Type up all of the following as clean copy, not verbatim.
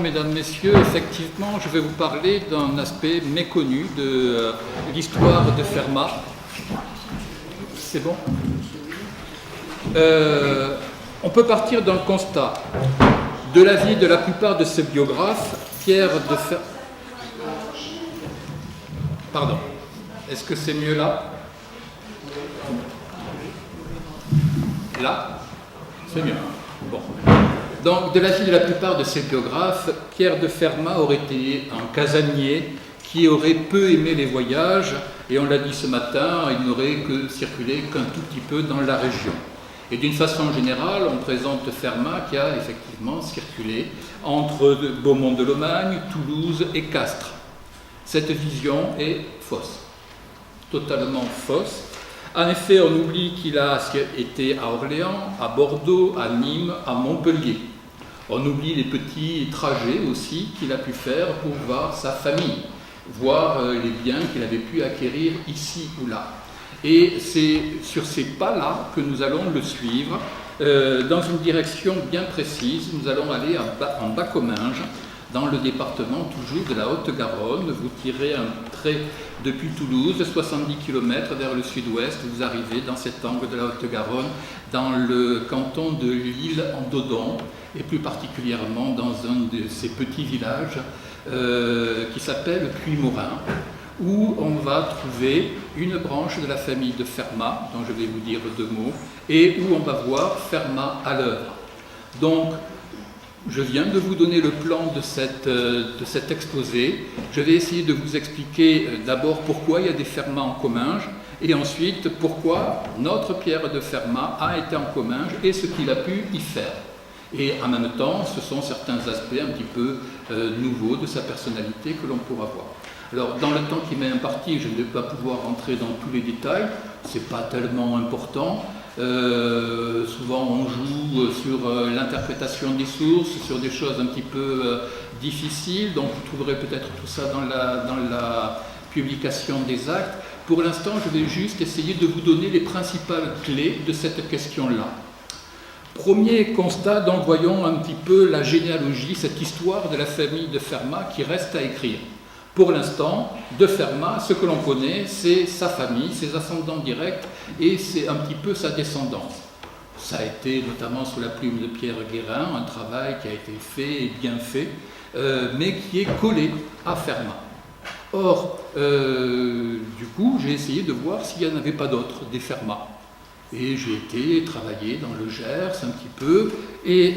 Mesdames, Messieurs, effectivement, je vais vous parler d'un aspect méconnu de l'histoire de Fermat. C'est bon ? On peut partir d'un constat. De l'avis de la plupart de ses biographes, Pierre de Fermat... Pardon. Est-ce que c'est mieux là ? Là ? C'est mieux. Bon. Donc, de l'avis de la plupart de ses biographes, Pierre de Fermat aurait été un casanier qui aurait peu aimé les voyages, et on l'a dit ce matin, il n'aurait que circulé qu'un tout petit peu dans la région. Et d'une façon générale, on présente Fermat qui a effectivement circulé entre Beaumont-de-Lomagne, Toulouse et Castres. Cette vision est fausse, totalement fausse. En effet, on oublie qu'il a été à Orléans, à Bordeaux, à Nîmes, à Montpellier. On oublie les petits trajets aussi qu'il a pu faire pour voir sa famille, voir les biens qu'il avait pu acquérir ici ou là. Et c'est sur ces pas-là que nous allons le suivre dans une direction bien précise. Nous allons aller en Bas-Comminges, dans le département toujours de la Haute-Garonne. Vous tirez un trait depuis Toulouse, 70 km vers le sud-ouest, vous arrivez dans cet angle de la Haute-Garonne, dans le canton de l'Île-en-Dodon, et plus particulièrement dans un de ces petits villages qui s'appelle Puymorin, où on va trouver une branche de la famille de Fermat, dont je vais vous dire deux mots, et où on va voir Fermat à l'œuvre. Donc, je viens de vous donner le plan de cet exposé. Je vais essayer de vous expliquer d'abord pourquoi il y a des Fermat en Comminges, et ensuite pourquoi notre Pierre de Fermat a été en Comminges et ce qu'il a pu y faire. Et en même temps, ce sont certains aspects un petit peu nouveaux de sa personnalité que l'on pourra voir. Alors, dans le temps qui m'est imparti, je ne vais pas pouvoir rentrer dans tous les détails, ce n'est pas tellement important. Souvent on joue sur l'interprétation des sources, sur des choses un petit peu difficiles, donc vous trouverez peut-être tout ça dans la publication des actes. Pour l'instant, je vais juste essayer de vous donner les principales clés de cette question-là. Premier constat, donc voyons un petit peu la généalogie, cette histoire de la famille de Fermat qui reste à écrire. Pour l'instant, de Fermat, ce que l'on connaît, c'est sa famille, ses ascendants directs et c'est un petit peu sa descendance. Ça a été, notamment sous la plume de Pierre Guérin, un travail qui a été fait et bien fait, mais qui est collé à Fermat. Or, du coup, j'ai essayé de voir s'il n'y en avait pas d'autres, des Fermat. Et j'ai été travailler dans le Gers un petit peu, et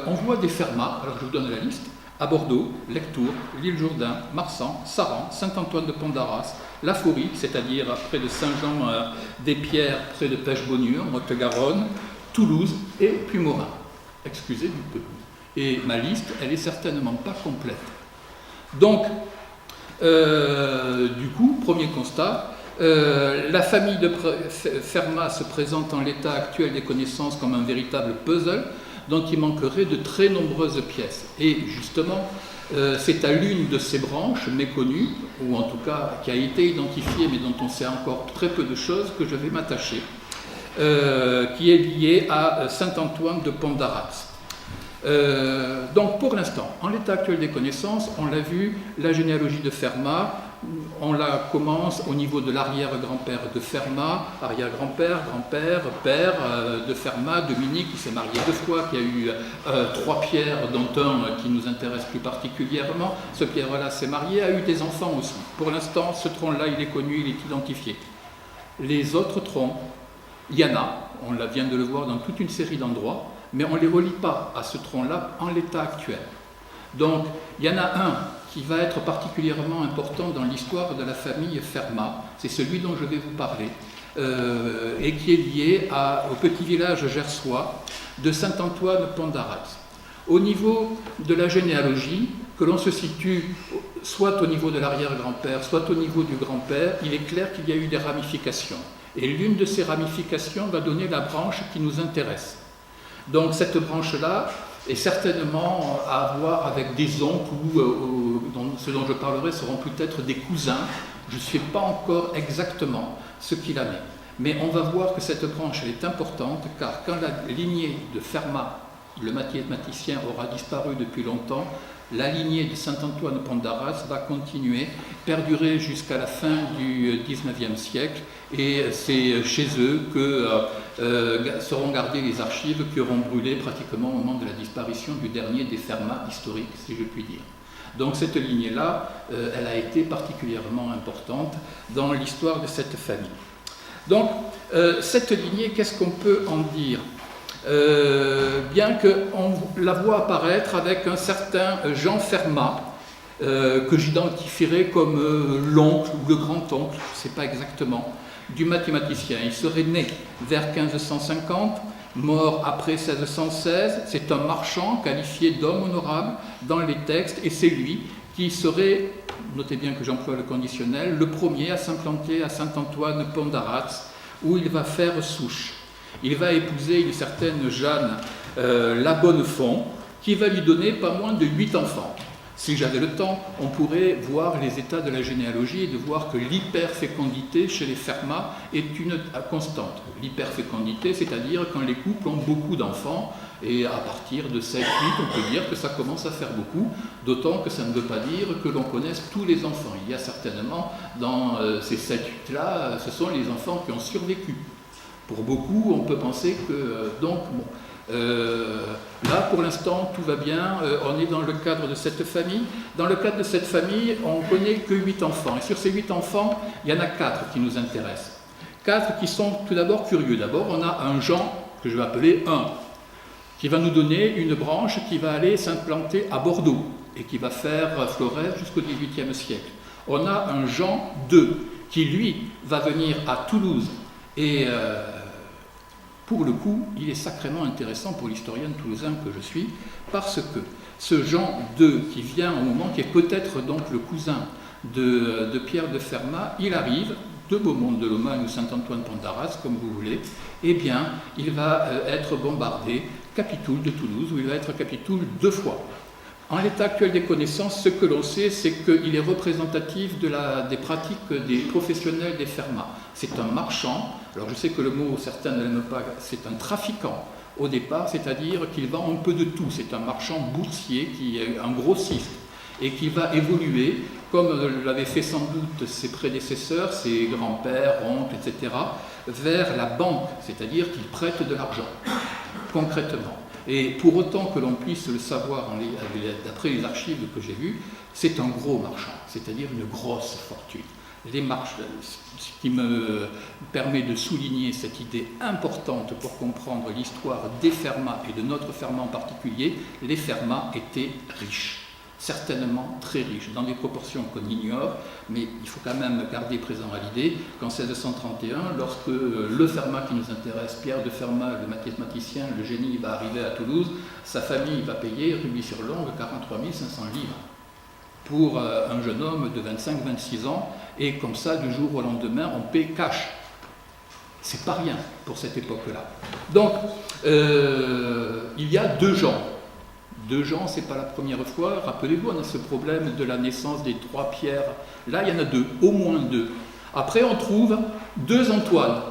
on voit des Fermat, alors je vous donne la liste, à Bordeaux, Lectoure, l'Île-Jourdain, Marsan, Saran, Saint-Antoine-de-Pont-d'Arras, La Fourie, c'est-à-dire près de Saint-Jean-des-Pierres, près de Pêche-Bonnieux, en Haute-Garonne, Toulouse et Puymorin. Excusez du peu. Et ma liste, elle est certainement pas complète. Donc, du coup, premier constat, la famille de Fermat se présente en l'état actuel des connaissances comme un véritable puzzle, dont il manquerait de très nombreuses pièces. Et justement, c'est à l'une de ces branches méconnues, ou en tout cas qui a été identifiée, mais dont on sait encore très peu de choses, que je vais m'attacher, qui est liée à Saint-Antoine de Pont-d'Arras. Donc pour l'instant, en l'état actuel des connaissances, on l'a vu, la généalogie de Fermat, on la commence au niveau de l'arrière-grand-père de Fermat, arrière-grand-père, grand-père, père de Fermat, Dominique, qui s'est marié 2 fois, qui a eu 3 Pierres, dont un qui nous intéresse plus particulièrement. Ce Pierre-là s'est marié, a eu des enfants aussi. Pour l'instant, ce tronc-là, il est connu, il est identifié. Les autres troncs, il y en a, on vient de le voir dans toute une série d'endroits, mais on ne les relie pas à ce tronc-là en l'état actuel. Donc, il y en a un qui va être particulièrement important dans l'histoire de la famille Fermat, c'est celui dont je vais vous parler, et qui est lié au petit village gersois de Saint-Antoine-Pont-d'Arras. Au niveau de la généalogie, que l'on se situe soit au niveau de l'arrière-grand-père, soit au niveau du grand-père, il est clair qu'il y a eu des ramifications. Et l'une de ces ramifications va donner la branche qui nous intéresse. Donc cette branche-là est certainement à voir avec des oncles ou ce dont je parlerai seront peut-être des cousins. Je ne sais pas encore exactement ce qu'il en est. Mais on va voir que cette branche elle est importante car quand la lignée de Fermat, le mathématicien, aura disparu depuis longtemps, la lignée de Saint-Antoine Pont d'Arras va continuer, perdurer jusqu'à la fin du XIXe siècle, et c'est chez eux que seront gardées les archives qui auront brûlé pratiquement au moment de la disparition du dernier des Fermat historiques, si je puis dire. Donc cette lignée-là, elle a été particulièrement importante dans l'histoire de cette famille. Donc cette lignée, qu'est-ce qu'on peut en dire ? Bien qu'on la voit apparaître avec un certain Jean Fermat, que j'identifierais comme l'oncle ou le grand-oncle, je ne sais pas exactement, du mathématicien. Il serait né vers 1550, mort après 1616, c'est un marchand qualifié d'homme honorable dans les textes, et c'est lui qui serait, notez bien que j'emploie le conditionnel, le premier à s'implanter à Saint-Antoine Pont d'Arras, où il va faire souche. Il va épouser une certaine Jeanne La Bonnefond, qui va lui donner pas moins de 8 enfants. Si j'avais le temps, on pourrait voir les états de la généalogie et de voir que l'hyperfécondité chez les Fermat est une constante. L'hyperfécondité, c'est-à-dire quand les couples ont beaucoup d'enfants, et à partir de 7-8, on peut dire que ça commence à faire beaucoup, d'autant que ça ne veut pas dire que l'on connaisse tous les enfants. Il y a certainement, dans ces 7-8-là, ce sont les enfants qui ont survécu. Pour beaucoup, on peut penser que... là, pour l'instant, tout va bien. On est dans le cadre de cette famille. Dans le cadre de cette famille, on ne connaît que 8 enfants. Et sur ces 8 enfants, il y en a 4 qui nous intéressent. 4 qui sont tout d'abord curieux. D'abord, on a un Jean, que je vais appeler 1, qui va nous donner une branche qui va aller s'implanter à Bordeaux et qui va faire florès jusqu'au XVIIIe siècle. On a un Jean 2, qui lui va venir à Toulouse. Et pour le coup, il est sacrément intéressant pour l'historien toulousain que je suis, parce que ce Jean II qui vient au moment, qui est peut-être donc le cousin de Pierre de Fermat, il arrive de Beaumont-de-Lomagne ou Saint-Antoine Pont d'Arras, comme vous voulez, eh bien, il va être bombardé, Capitoul de Toulouse, où il va être Capitoul 2 fois. En l'état actuel des connaissances, ce que l'on sait, c'est qu'il est représentatif des pratiques des professionnels des Fermat. C'est un marchand, alors je sais que le mot, certains ne l'aiment pas, c'est un trafiquant au départ, c'est-à-dire qu'il vend un peu de tout. C'est un marchand boursier, qui est un grossiste, et qui va évoluer, comme l'avaient fait sans doute ses prédécesseurs, ses grands-pères, oncles, etc., vers la banque, c'est-à-dire qu'il prête de l'argent, concrètement. Et pour autant que l'on puisse le savoir d'après les archives que j'ai vues, c'est un gros marchand, c'est-à-dire une grosse fortune. Ce qui me permet de souligner cette idée importante pour comprendre l'histoire des Fermat et de notre Fermat en particulier, les Fermat étaient riches. Certainement très riche, dans des proportions qu'on ignore, mais il faut quand même garder présent à l'idée qu'en 1631, lorsque le Fermat qui nous intéresse, Pierre de Fermat, le mathématicien, le génie, va arriver à Toulouse, sa famille va payer, rubis-sur-l'ongle, 43 500 livres pour un jeune homme de 25-26 ans, et comme ça, du jour au lendemain, on paie cash. C'est pas rien pour cette époque-là. Donc, il y a 2 gens. 2 gens, c'est pas la première fois. Rappelez-vous, on a ce problème de la naissance des 3 Pierres. Là, il y en a 2, au moins 2. Après, on trouve 2 Antoine.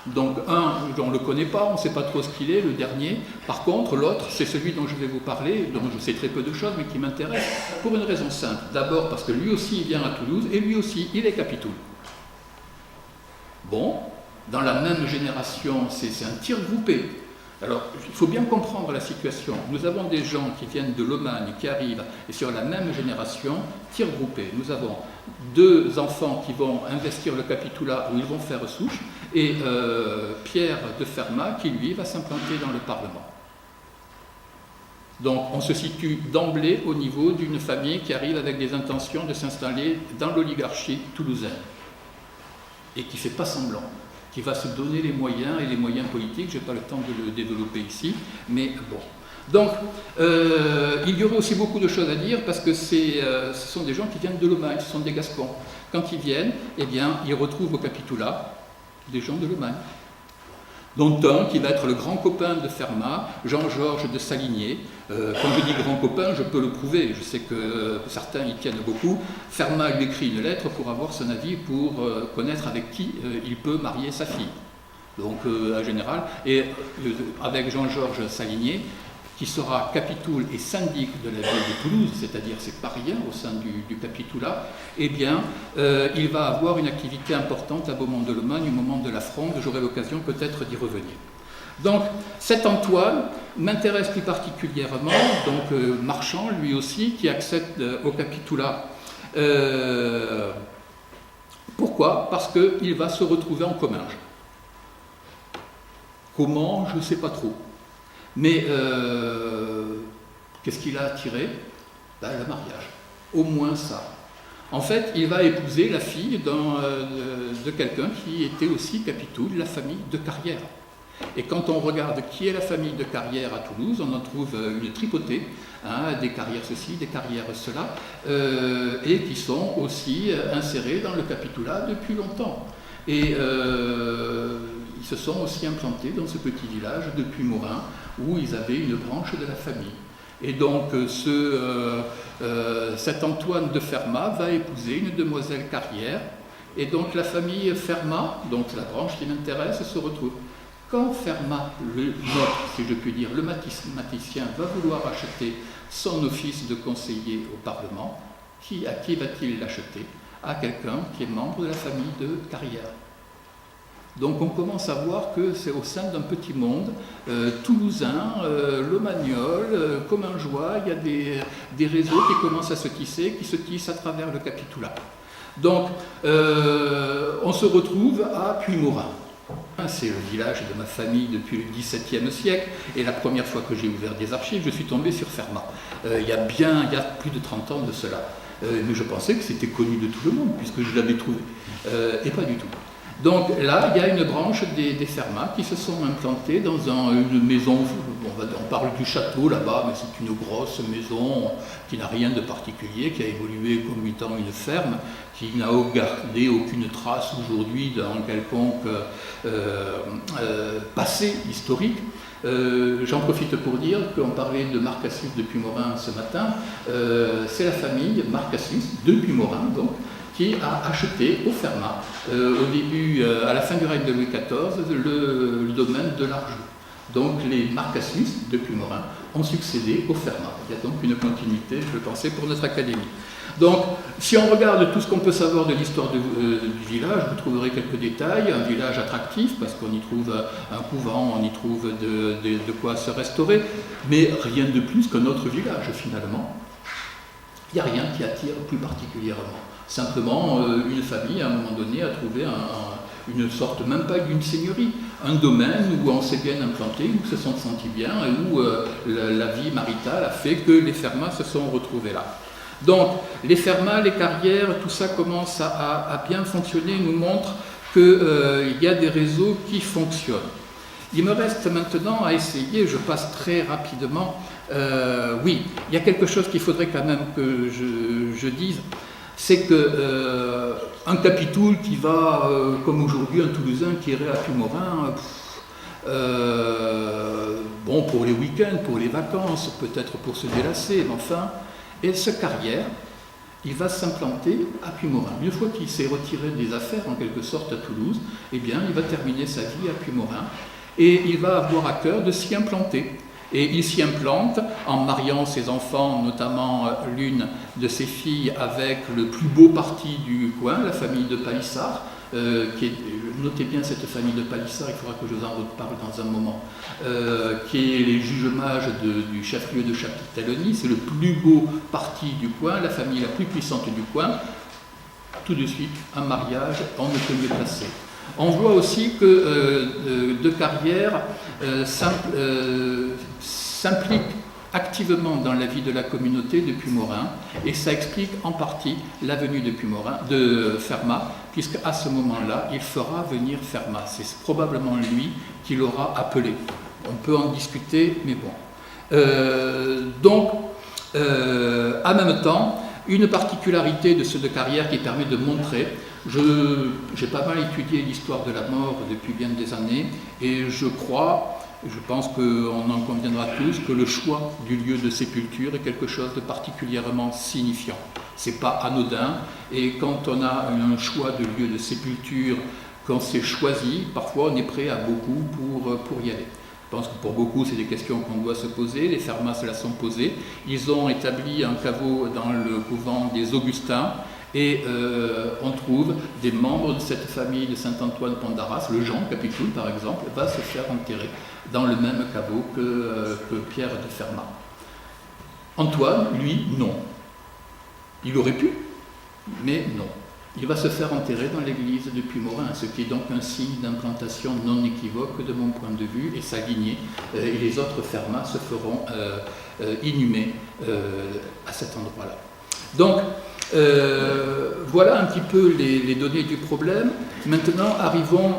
Donc, un, on ne le connaît pas, on ne sait pas trop ce qu'il est, le dernier. Par contre, l'autre, c'est celui dont je vais vous parler, dont je sais très peu de choses, mais qui m'intéresse, pour une raison simple. D'abord, parce que lui aussi, il vient à Toulouse, et lui aussi, il est Capitoul. Bon, dans la même génération, c'est un tir groupé. Alors, il faut bien comprendre la situation. Nous avons des gens qui viennent de Lomagne, qui arrivent, et sur la même génération, tir groupé. Nous avons 2 enfants qui vont investir le capitoulat, où ils vont faire souche, et Pierre de Fermat, qui lui va s'implanter dans le Parlement. Donc, on se situe d'emblée au niveau d'une famille qui arrive avec des intentions de s'installer dans l'oligarchie toulousaine, et qui ne fait pas semblant, qui va se donner les moyens et les moyens politiques. Je n'ai pas le temps de le développer ici, mais bon. Donc, il y aurait aussi beaucoup de choses à dire, parce que ce sont des gens qui viennent de Lomagne, ce sont des Gascons. Quand ils viennent, eh bien, ils retrouvent au capitoulat des gens de Lomagne, dont un qui va être le grand copain de Fermat, Jean-Georges de Saligné. Quand je dis grand copain, je peux le prouver, je sais que certains y tiennent beaucoup. Fermat lui écrit une lettre pour avoir son avis, pour connaître avec qui il peut marier sa fille. Donc, en général, et avec Jean-Georges Saligné, qui sera capitoul et syndic de la ville de Toulouse, c'est-à-dire c'est pas rien au sein du capitoulat, eh bien, il va avoir une activité importante à Beaumont-de-Lomagne au moment de la fronde. J'aurai l'occasion peut-être d'y revenir. Donc, cet Antoine m'intéresse plus particulièrement, donc marchand lui aussi, qui accède au capitoulat. Pourquoi? Parce qu'il va se retrouver en Comminges. Comment? Je ne sais pas trop. Mais qu'est-ce qu'il a attiré? Ben, le mariage. Au moins ça. En fait, il va épouser la fille de quelqu'un qui était aussi capitoul, la famille de Carrière. Et quand on regarde qui est la famille de Carrière à Toulouse, on en trouve une tripotée, hein, des Carrières ceci, des Carrières cela, et qui sont aussi insérés dans le capitoulat depuis longtemps. Et ils se sont aussi implantés dans ce petit village de Puymorin, où ils avaient une branche de la famille. Et donc cet Antoine de Fermat va épouser une demoiselle Carrière, et donc la famille Fermat, donc la branche qui m'intéresse, se retrouve. Quand Fermat, le nôtre, si je puis dire, le mathématicien, va vouloir acheter son office de conseiller au Parlement, à qui va-t-il l'acheter? À quelqu'un qui est membre de la famille de Carrière. Donc on commence à voir que c'est au sein d'un petit monde toulousain, lomagnol, commingeois, il y a des réseaux qui commencent à se tisser, qui se tissent à travers le capitoulat. Donc on se retrouve à Puymorin. C'est le village de ma famille depuis le XVIIe siècle, et la première fois que j'ai ouvert des archives, je suis tombé sur Fermat. Il y a plus de 30 ans de cela. Mais je pensais que c'était connu de tout le monde, puisque je l'avais trouvé. Et pas du tout. Donc là, il y a une branche des Fermat qui se sont implantés dans une maison, on parle du château là-bas, mais c'est une grosse maison qui n'a rien de particulier, qui a évolué comme étant une ferme, qui n'a gardé aucune trace aujourd'hui d'un quelconque passé historique. J'en profite pour dire qu'on parlait de Marcassius de Puymorin ce matin. C'est la famille Marcassius de Puymorin, donc, qui a acheté au Fermat, au début, à la fin du règne de Louis XIV, le domaine de l'Arjou. Donc les Marcassius de Puymorin ont succédé au Fermat. Il y a donc une continuité, je pensais, pour notre académie. Donc, si on regarde tout ce qu'on peut savoir de l'histoire du village, vous trouverez quelques détails. Un village attractif, parce qu'on y trouve un couvent, on y trouve de quoi se restaurer, mais rien de plus qu'un autre village, finalement. Il n'y a rien qui attire plus particulièrement. Simplement, une famille, à un moment donné, a trouvé une sorte, même pas d'une seigneurie, un domaine où on s'est bien implanté, où se sont sentis bien, et où la vie maritale a fait que les Fermat se sont retrouvés là. Donc, les Fermat, les Carrières, tout ça commence à bien fonctionner, nous montre qu'il y a des réseaux qui fonctionnent. Il me reste maintenant à essayer, je passe très rapidement, oui, il y a quelque chose qu'il faudrait quand même que je dise, c'est qu'un capitoul qui va, comme aujourd'hui, un Toulousain qui irait à Puymorin, bon, pour les week-ends, pour les vacances, peut-être pour se délasser, mais enfin, et ce Carrière, il va s'implanter à Puymorin. Une fois qu'il s'est retiré des affaires, en quelque sorte, à Toulouse, eh bien, il va terminer sa vie à Puymorin, et il va avoir à cœur de s'y implanter. Et il s'y implante en mariant ses enfants, notamment l'une de ses filles avec le plus beau parti du coin, la famille de Palissard, notez bien cette famille de Palissard, il faudra que je vous en reparle dans un moment, qui est les juges-mages du chef-lieu de Chapitelony. C'est le plus beau parti du coin, la famille la plus puissante du coin. Tout de suite, un mariage, on ne peut mieux placer. On voit aussi que De Carrière s'implique activement dans la vie de la communauté de Puymorin, et ça explique en partie la venue de Fermat, puisqu'à ce moment-là, il fera venir Fermat. C'est probablement lui qui l'aura appelé. On peut en discuter, mais bon. En même temps, une particularité de ce De Carrière qui permet de montrer, j'ai pas mal étudié l'histoire de la mort depuis bien des années, et je pense qu'on en conviendra tous, que le choix du lieu de sépulture est quelque chose de particulièrement signifiant. C'est pas anodin, et quand on a un choix de lieu de sépulture, quand c'est choisi, parfois on est prêt à beaucoup pour y aller. Je pense que pour beaucoup, c'est des questions qu'on doit se poser. Les Fermat se la sont posées. Ils ont établi un caveau dans le couvent des Augustins et on trouve des membres de cette famille de Saint-Antoine Pont-d'Arras. Le Jean Capitoul, par exemple, va se faire enterrer dans le même caveau que Pierre de Fermat. Antoine, lui, non. Il aurait pu, mais non. Il va se faire enterrer dans l'église de Puymorin, ce qui est donc un signe d'implantation non équivoque de mon point de vue, et sa lignée et les autres Fermat se feront inhumer à cet endroit-là. Donc, voilà un petit peu les données du problème. Maintenant, arrivons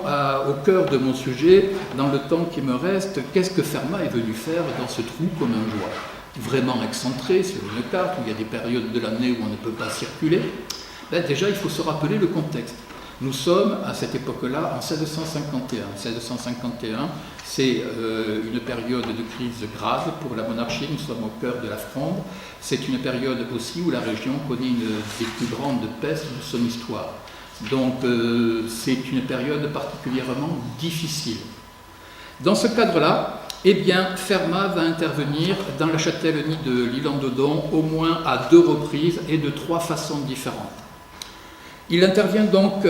au cœur de mon sujet, dans le temps qui me reste. Qu'est-ce que Fermat est venu faire dans ce trou comme un joie? Vraiment excentré sur une carte, où il y a des périodes de l'année où on ne peut pas circuler. Là, déjà, il faut se rappeler le contexte. Nous sommes à cette époque-là en 1651. 1651, c'est une période de crise grave pour la monarchie. Nous sommes au cœur de la Fronde. C'est une période aussi où la région connaît une des plus grandes pestes de son histoire. Donc, c'est une période particulièrement difficile. Dans ce cadre-là, eh bien, Fermat va intervenir dans la châtellenie de l'Île-en-Dodon au moins à 2 reprises et de 3 façons différentes. Il intervient donc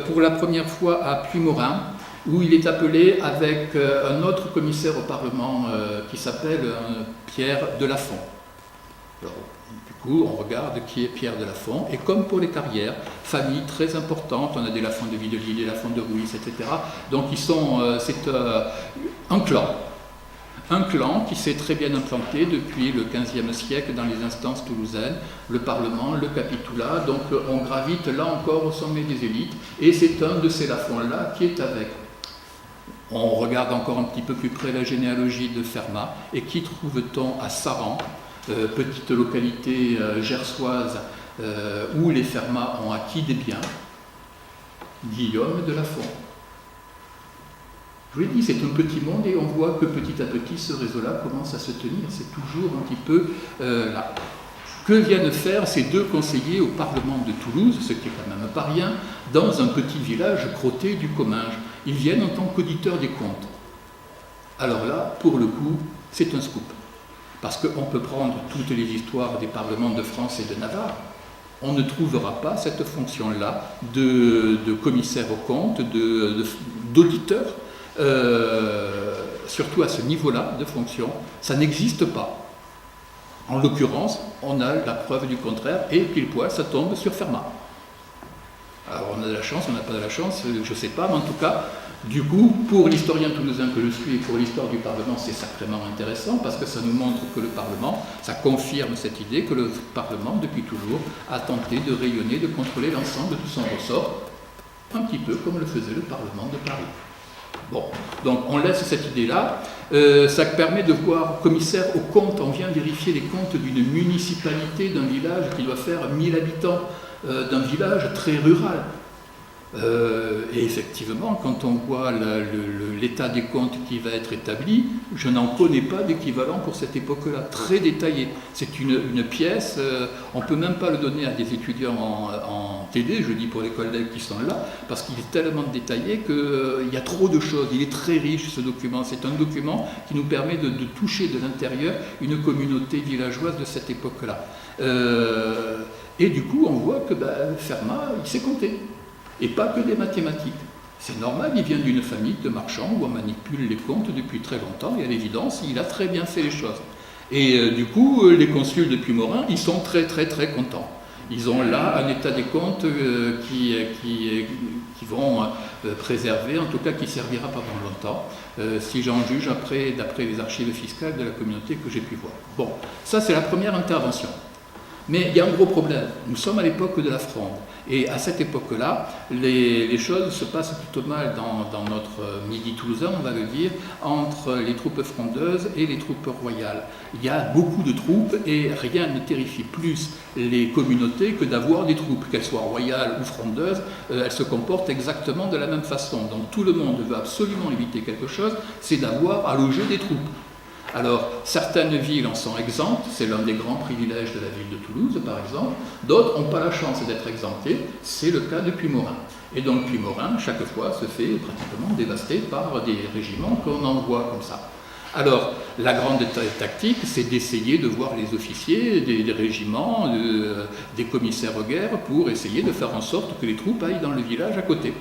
pour la première fois à Puymorin, où il est appelé avec un autre commissaire au Parlement qui s'appelle Pierre de Lafont. Alors, du coup, on regarde qui est Pierre de Lafont, et comme pour les carrières, famille très importante, on a des Lafont de Videly, des Lafont de Ruisse, etc. Donc c'est un clan. Un clan qui s'est très bien implanté depuis le XVe siècle dans les instances toulousaines, le Parlement, le Capitolat, donc on gravite là encore au sommet des élites, et c'est un de ces Lafont-là qui est avec. On regarde encore un petit peu plus près la généalogie de Fermat, et qui trouve-t-on à Saran, petite localité gersoise où les Fermat ont acquis des biens? Guillaume de Lafont. Je vous l'ai dit, c'est un petit monde et on voit que petit à petit ce réseau-là commence à se tenir, c'est toujours un petit peu là. Que viennent faire ces 2 conseillers au Parlement de Toulouse, ce qui est quand même pas rien, dans un petit village crotté du Comminges? Ils viennent en tant qu'auditeurs des comptes. Alors là, pour le coup, c'est un scoop. Parce qu'on peut prendre toutes les histoires des parlements de France et de Navarre, on ne trouvera pas cette fonction-là de commissaire aux comptes, d'auditeur, surtout à ce niveau-là de fonction, ça n'existe pas. En l'occurrence, on a la preuve du contraire, et pile poil, ça tombe sur Fermat. Alors on a de la chance, on n'a pas de la chance, je ne sais pas, mais en tout cas, du coup, pour l'historien toulousain que je suis et pour l'histoire du Parlement, c'est sacrément intéressant parce que ça nous montre que le Parlement, ça confirme cette idée que le Parlement, depuis toujours, a tenté de rayonner, de contrôler l'ensemble de son ressort, un petit peu comme le faisait le Parlement de Paris. Bon, donc on laisse cette idée-là. Ça permet de voir, commissaire aux comptes, on vient vérifier les comptes d'une municipalité, d'un village qui doit faire 1000 habitants, d'un village très rural. Et effectivement, quand on voit l'état des comptes qui va être établi, je n'en connais pas d'équivalent pour cette époque-là, très détaillé. C'est une pièce, on ne peut même pas le donner à des étudiants en TD, je dis pour les collègues qui sont là, parce qu'il est tellement détaillé qu'il y a trop de choses, il est très riche ce document. C'est un document qui nous permet de toucher de l'intérieur une communauté villageoise de cette époque-là. Et du coup, on voit que Fermat, il sait compter. Et pas que des mathématiques. C'est normal, il vient d'une famille de marchands où on manipule les comptes depuis très longtemps, et à l'évidence, il a très bien fait les choses. Et du coup, les consuls de Puymorin, ils sont très très très contents. Ils ont là un état des comptes qui vont préserver, en tout cas qui servira pendant longtemps, si j'en juge d'après les archives fiscales de la communauté que j'ai pu voir. Bon, ça c'est la première intervention. Mais il y a un gros problème. Nous sommes à l'époque de la Fronde. Et à cette époque-là, les choses se passent plutôt mal dans notre midi toulousain, on va le dire, entre les troupes frondeuses et les troupes royales. Il y a beaucoup de troupes et rien ne terrifie plus les communautés que d'avoir des troupes, qu'elles soient royales ou frondeuses, elles se comportent exactement de la même façon. Donc tout le monde veut absolument éviter quelque chose, c'est d'avoir à loger des troupes. Alors, certaines villes en sont exemptes, c'est l'un des grands privilèges de la ville de Toulouse, par exemple. D'autres n'ont pas la chance d'être exemptées, c'est le cas de Puymorin. Et donc Puymorin, chaque fois, se fait pratiquement dévaster par des régiments qu'on envoie comme ça. Alors, la grande tactique, c'est d'essayer de voir les officiers des régiments, des commissaires aux guerres, pour essayer de faire en sorte que les troupes aillent dans le village à côté.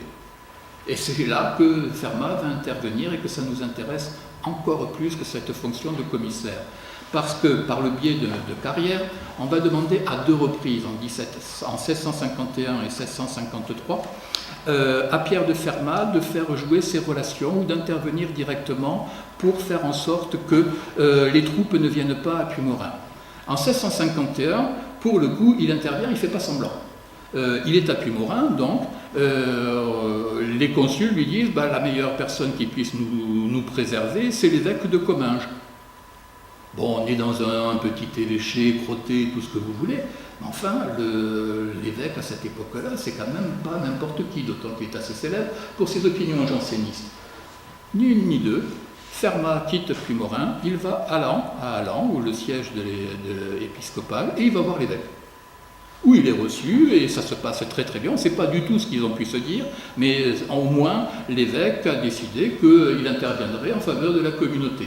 Et c'est là que Fermat va intervenir et que ça nous intéresse encore plus que cette fonction de commissaire. Parce que, par le biais de Carrière, on va demander à 2 reprises, en 1651 et 1653, à Pierre de Fermat de faire jouer ses relations ou d'intervenir directement pour faire en sorte que les troupes ne viennent pas à Puymorin. En 1651, pour le coup, il intervient, il ne fait pas semblant. Il est à Puymorin, donc les consuls lui disent la meilleure personne qui puisse nous préserver, c'est l'évêque de Comminges. Bon, on est dans un petit évêché, crotté, tout ce que vous voulez, mais enfin, l'évêque à cette époque-là, c'est quand même pas n'importe qui, d'autant qu'il est assez célèbre pour ses opinions jansénistes. Ni une ni deux, Fermat quitte Puymorin, il va à Allan, où le siège de l'épiscopal, et il va voir l'évêque. Où il est reçu, et ça se passe très très bien. On ne sait pas du tout ce qu'ils ont pu se dire, mais au moins l'évêque a décidé qu'il interviendrait en faveur de la communauté.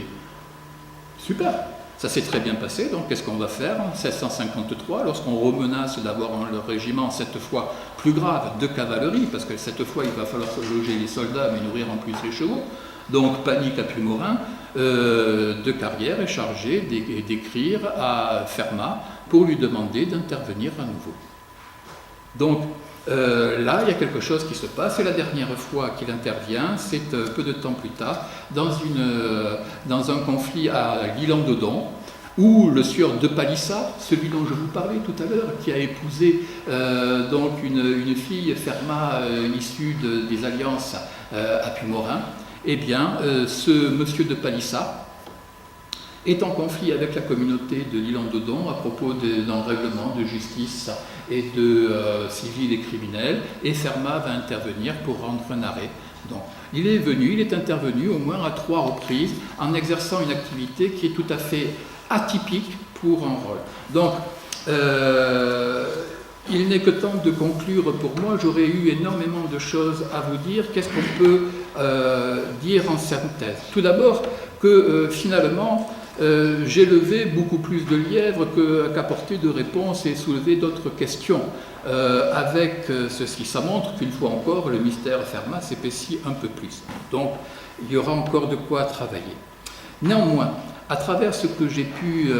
Super, ça s'est très bien passé, donc qu'est-ce qu'on va faire en 1653, lorsqu'on remenace d'avoir le régiment, cette fois plus grave, de cavalerie, parce que cette fois il va falloir loger les soldats, mais nourrir en plus les chevaux. Donc panique à Puymorin, de Carrière est chargé d'écrire à Fermat pour lui demander d'intervenir à nouveau. Donc là, il y a quelque chose qui se passe, et la dernière fois qu'il intervient, c'est peu de temps plus tard, dans un conflit à l'Isle-en-Dodon, où le sieur de Palissa, celui dont je vous parlais tout à l'heure, qui a épousé donc une fille Fermat issue des alliances à Puymorin, eh bien, ce monsieur de Palissa est en conflit avec la communauté de l'Isle-en-Dodon à propos d'un règlement de justice et de civil et criminel, et Fermat va intervenir pour rendre un arrêt. Donc, il est intervenu au moins à 3 reprises en exerçant une activité qui est tout à fait atypique pour un rôle. Donc, il n'est que temps de conclure pour moi. J'aurais eu énormément de choses à vous dire. Qu'est-ce qu'on peut dire en synthèse? Tout d'abord que finalement, j'ai levé beaucoup plus de lièvres qu'apporté de réponses et soulevé d'autres questions. Avec ceci, ça montre qu'une fois encore, le mystère Fermat s'épaissit un peu plus. Donc, il y aura encore de quoi travailler. Néanmoins, à travers ce que j'ai pu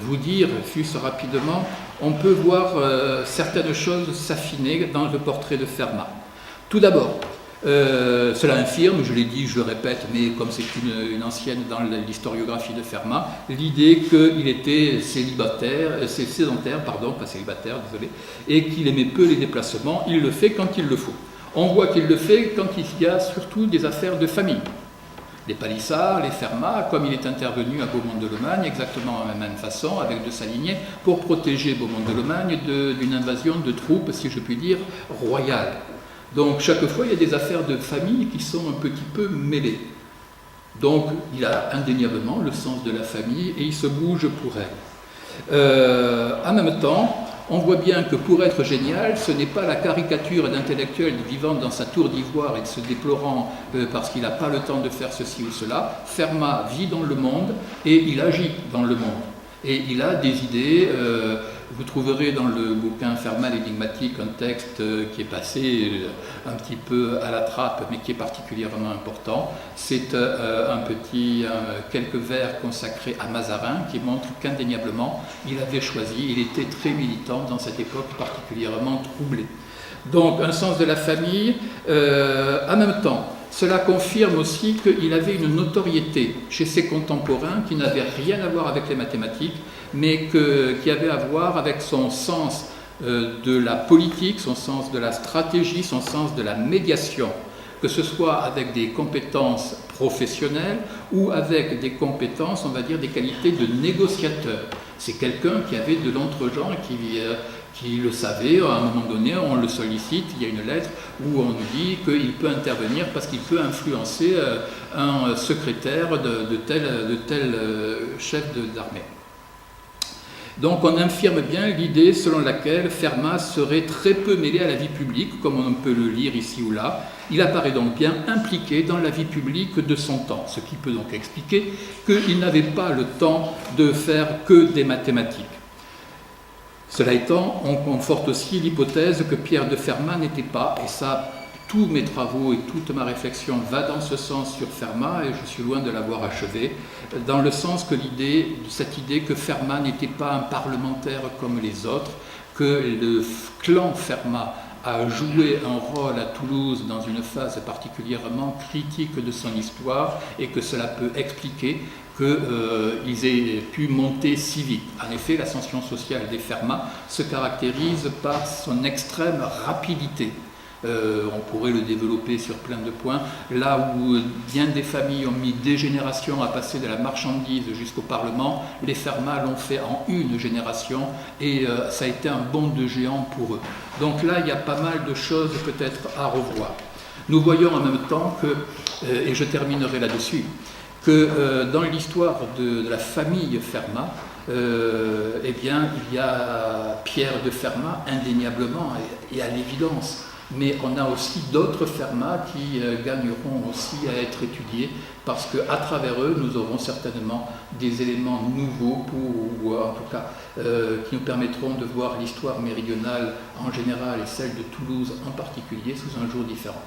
vous dire, fût-ce rapidement, on peut voir certaines choses s'affiner dans le portrait de Fermat. Tout d'abord, cela infirme, je l'ai dit, je le répète, mais comme c'est une ancienne dans l'historiographie de Fermat, l'idée qu'il était sédentaire, pas célibataire, désolé, et qu'il aimait peu les déplacements. Il le fait quand il le faut. On voit qu'il le fait quand il y a surtout des affaires de famille. Les Palissards, les Fermat, comme il est intervenu à Beaumont-de-Lomagne, exactement de la même façon, avec de Saligné, pour protéger Beaumont-de-Lomagne d'une invasion de troupes, si je puis dire, royales. Donc chaque fois, il y a des affaires de famille qui sont un petit peu mêlées. Donc il a indéniablement le sens de la famille et il se bouge pour elle. En même temps, on voit bien que pour être génial, ce n'est pas la caricature d'intellectuel vivant dans sa tour d'ivoire et se déplorant parce qu'il n'a pas le temps de faire ceci ou cela. Fermat vit dans le monde et il agit dans le monde. Et il a des idées. Vous trouverez dans le bouquin Fermat l'énigmatique un texte qui est passé un petit peu à la trappe, mais qui est particulièrement important. C'est quelques vers consacrés à Mazarin qui montrent qu'indéniablement, il avait choisi, il était très militant dans cette époque particulièrement troublée. Donc un sens de la famille, en même temps. Cela confirme aussi qu'il avait une notoriété chez ses contemporains qui n'avait rien à voir avec les mathématiques, mais qui avait à voir avec son sens de la politique, son sens de la stratégie, son sens de la médiation, que ce soit avec des compétences professionnelles ou avec des compétences, on va dire, des qualités de négociateur. C'est quelqu'un qui avait de l'entre-genre et qui le savait. À un moment donné, on le sollicite, il y a une lettre où on nous dit qu'il peut intervenir parce qu'il peut influencer un secrétaire de tel chef d'armée. Donc on infirme bien l'idée selon laquelle Fermat serait très peu mêlé à la vie publique, comme on peut le lire ici ou là. Il apparaît donc bien impliqué dans la vie publique de son temps, ce qui peut donc expliquer qu'il n'avait pas le temps de faire que des mathématiques. Cela étant, on conforte aussi l'hypothèse que Pierre de Fermat n'était pas, et ça, tous mes travaux et toute ma réflexion va dans ce sens sur Fermat, et je suis loin de l'avoir achevé, dans le sens que cette idée que Fermat n'était pas un parlementaire comme les autres, que le clan Fermat a joué un rôle à Toulouse dans une phase particulièrement critique de son histoire, et que cela peut expliquer qu'ils aient pu monter si vite. En effet, l'ascension sociale des Fermat se caractérise par son extrême rapidité. On pourrait le développer sur plein de points. Là où bien des familles ont mis des générations à passer de la marchandise jusqu'au Parlement, les Fermat l'ont fait en une génération et ça a été un bond de géant pour eux. Donc là, il y a pas mal de choses peut-être à revoir. Nous voyons en même temps que, et je terminerai là-dessus, que dans l'histoire de la famille Fermat, eh bien, il y a Pierre de Fermat indéniablement et à l'évidence. Mais on a aussi d'autres Fermat qui gagneront aussi à être étudiés parce qu'à travers eux, nous aurons certainement des éléments nouveaux ou en tout cas qui nous permettront de voir l'histoire méridionale en général et celle de Toulouse en particulier sous un jour différent.